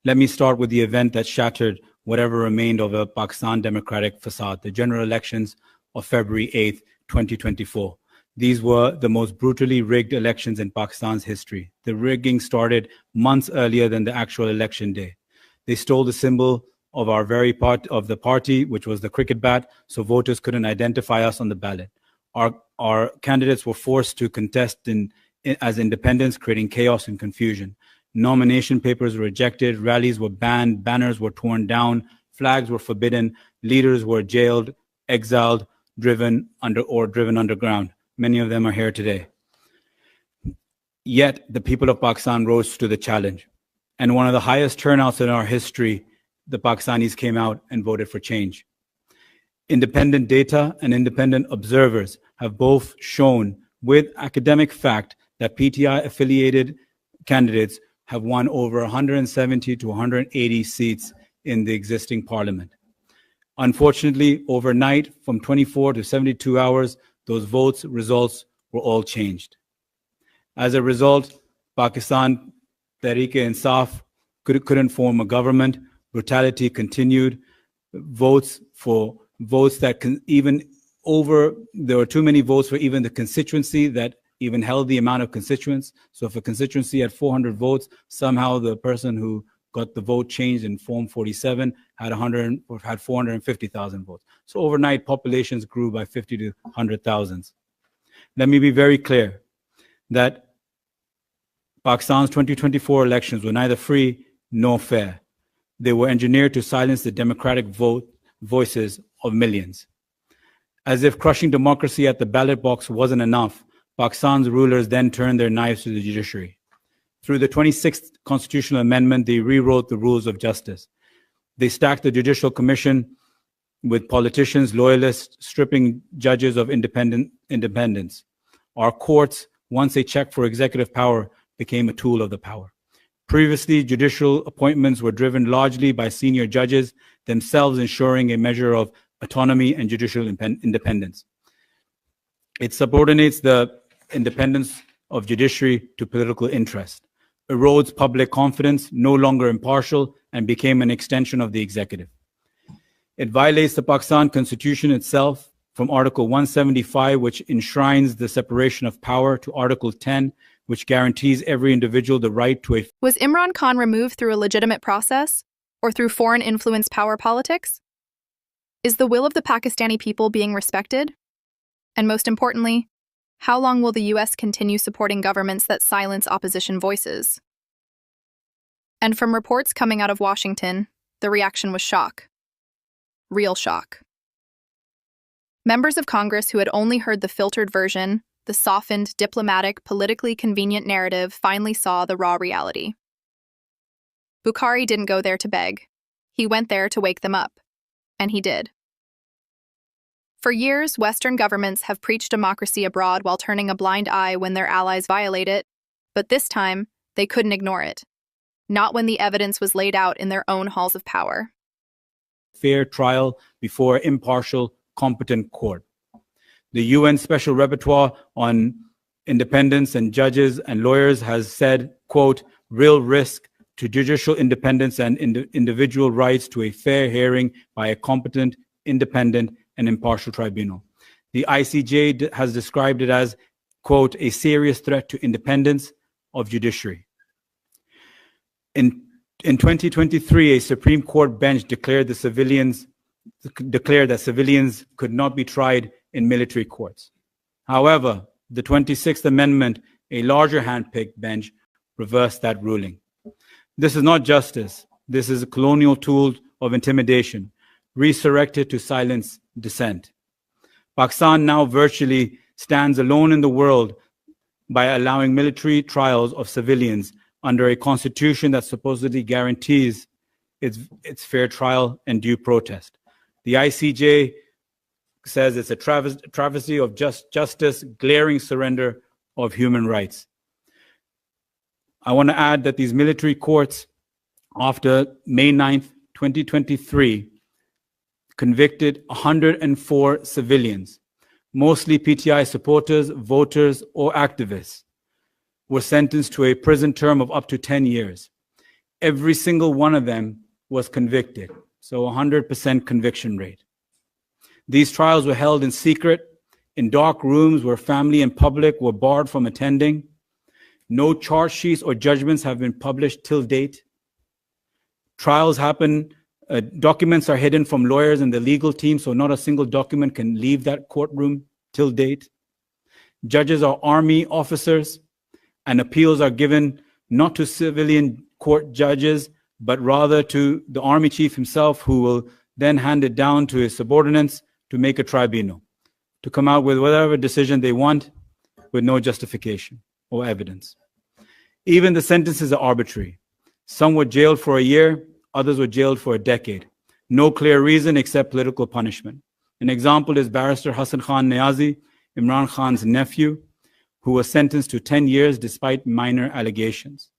Let me start with the event that shattered whatever remained of a Pakistan democratic facade, the general elections of February 8th, 2024. These were the most brutally rigged elections in Pakistan's history. The rigging started months earlier than the actual election day. They stole the symbol of our very part of the party, which was the cricket bat, so voters couldn't identify us on the ballot. Our candidates were forced to contest as independents, creating chaos and confusion. Nomination papers were rejected, rallies were banned, banners were torn down, flags were forbidden, leaders were jailed, exiled, driven underground. Many of them are here today. Yet the people of Pakistan rose to the challenge. And one of the highest turnouts in our history, the Pakistanis came out and voted for change. Independent data and independent observers have both shown with academic fact that PTI-affiliated candidates have won over 170 to 180 seats in the existing parliament. Unfortunately, overnight, from 24 to 72 hours, those votes results were all changed. As a result, Pakistan Tehreek-e-Insaf couldn't form a government. Brutality continued. There were too many votes for even the constituency that even held the amount of constituents. So if a constituency had 400 votes, somehow the person who got the vote changed in Form 47 had 450,000 votes. So overnight, populations grew by 50 to 100,000. Let me be very clear that Pakistan's 2024 elections were neither free nor fair. They were engineered to silence the democratic voices of millions. As if crushing democracy at the ballot box wasn't enough, Pakistan's rulers then turned their knives to the judiciary. Through the 26th constitutional amendment, they rewrote the rules of justice. They stacked the Judicial Commission with politicians, loyalists, stripping judges of independence. Our courts, once a check for executive power, became a tool of the power. Previously, judicial appointments were driven largely by senior judges, themselves ensuring a measure of autonomy and judicial independence. It subordinates the independence of judiciary to political interest, erodes public confidence, no longer impartial, and became an extension of the executive. It violates the Pakistan Constitution itself, from Article 175, which enshrines the separation of power, to Article 10, which guarantees every individual the right to a... Was Imran Khan removed through a legitimate process or through foreign influence power politics? Is the will of the Pakistani people being respected? And most importantly, how long will the U.S. continue supporting governments that silence opposition voices? And from reports coming out of Washington, the reaction was shock. Real shock. Members of Congress who had only heard the filtered version, the softened, diplomatic, politically convenient narrative, finally saw the raw reality. Bukhari didn't go there to beg. He went there to wake them up. And he did. For years, Western governments have preached democracy abroad while turning a blind eye when their allies violate it, but this time, they couldn't ignore it. Not when the evidence was laid out in their own halls of power. Fair trial before an impartial, competent court. The UN Special Rapporteur on Independence and Judges and Lawyers has said, quote, real risk to judicial independence and individual rights to a fair hearing by a competent, independent, and impartial tribunal. The ICJ has described it as, quote, a serious threat to independence of judiciary. In 2023, a Supreme Court bench declared that civilians could not be tried in military courts. However, the 26th Amendment, a larger hand-picked bench, reversed that ruling. This is not justice. This is a colonial tool of intimidation, resurrected to silence dissent. Pakistan now virtually stands alone in the world by allowing military trials of civilians under a constitution that supposedly guarantees its fair trial and due protest. The ICJ says it's a travesty of justice, glaring surrender of human rights. I want to add that these military courts, after May 9th, 2023, convicted 104 civilians, mostly PTI supporters, voters, or activists, were sentenced to a prison term of up to 10 years. every single one of them was convicted. So 100% conviction rate. These trials were held in secret, in dark rooms where family and public were barred from attending. No charge sheets or judgments have been published till date. Trials happen, documents are hidden from lawyers and the legal team, so not a single document can leave that courtroom till date. Judges are army officers, and appeals are given not to civilian court judges, but rather to the army chief himself, who will then hand it down to his subordinates to make a tribunal, to come out with whatever decision they want with no justification or evidence. Even the sentences are arbitrary. Some were jailed for a year, others were jailed for a decade. No clear reason except political punishment. An example is Barrister Hassan Khan Niazi, Imran Khan's nephew, who was sentenced to 10 years despite minor allegations.